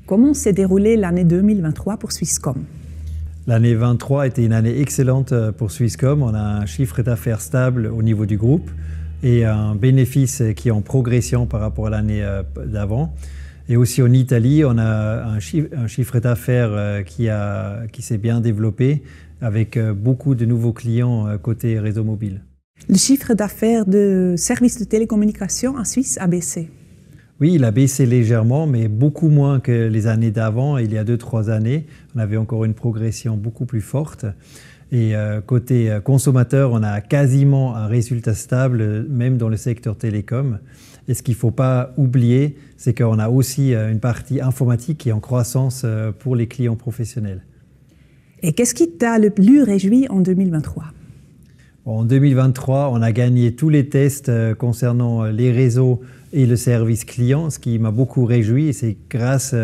Comment s'est déroulée l'année 2023 pour Swisscom? L'année 2023 était une année excellente pour Swisscom. On a un chiffre d'affaires stable au niveau du groupe et un bénéfice qui est en progression par rapport à l'année d'avant. Et aussi en Italie, on a un chiffre d'affaires qui s'est bien développé avec beaucoup de nouveaux clients côté réseau mobile. Le chiffre d'affaires de services de télécommunication en Suisse a baissé. Oui, il a baissé légèrement, mais beaucoup moins que les années d'avant. Il y a 2-3 années, on avait encore une progression beaucoup plus forte. Et côté consommateur, on a quasiment un résultat stable, même dans le secteur télécom. Et ce qu'il ne faut pas oublier, c'est qu'on a aussi une partie informatique qui est en croissance pour les clients professionnels. Et qu'est-ce qui t'a le plus réjoui en 2023? En 2023, on a gagné tous les tests concernant les réseaux et le service client, ce qui m'a beaucoup réjoui. Et c'est grâce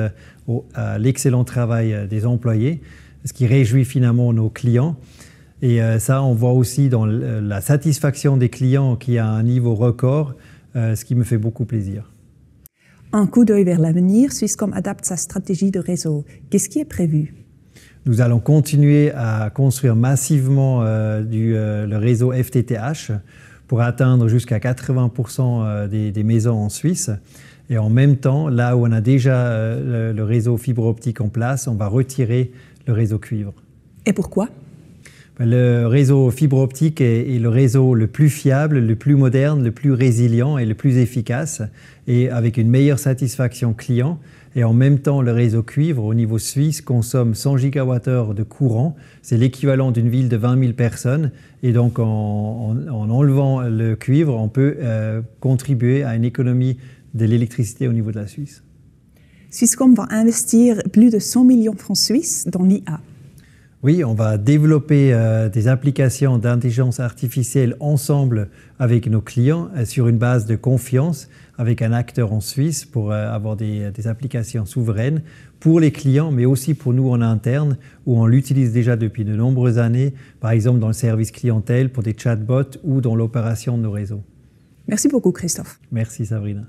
à l'excellent travail des employés, ce qui réjouit finalement nos clients. Et ça, on voit aussi dans la satisfaction des clients qui a un niveau record, ce qui me fait beaucoup plaisir. Un coup d'œil vers l'avenir, Swisscom adapte sa stratégie de réseau. Qu'est-ce qui est prévu? Nous allons continuer à construire massivement le réseau FTTH pour atteindre jusqu'à 80% des maisons en Suisse. Et en même temps, là où on a déjà le réseau fibre optique en place, on va retirer le réseau cuivre. Et pourquoi? Le réseau fibre optique est le réseau le plus fiable, le plus moderne, le plus résilient et le plus efficace, et avec une meilleure satisfaction client. Et en même temps, le réseau cuivre au niveau suisse consomme 100 gigawattheures de courant. C'est l'équivalent d'une ville de 20 000 personnes. Et donc, en enlevant le cuivre, on peut contribuer à une économie de l'électricité au niveau de la Suisse. Swisscom va investir plus de 100 millions de francs suisses dans l'IA. Oui, on va développer des applications d'intelligence artificielle ensemble avec nos clients sur une base de confiance avec un acteur en Suisse pour avoir des applications souveraines pour les clients, mais aussi pour nous en interne, où on l'utilise déjà depuis de nombreuses années, par exemple dans le service clientèle, pour des chatbots ou dans l'opération de nos réseaux. Merci beaucoup, Christophe. Merci, Sabrina.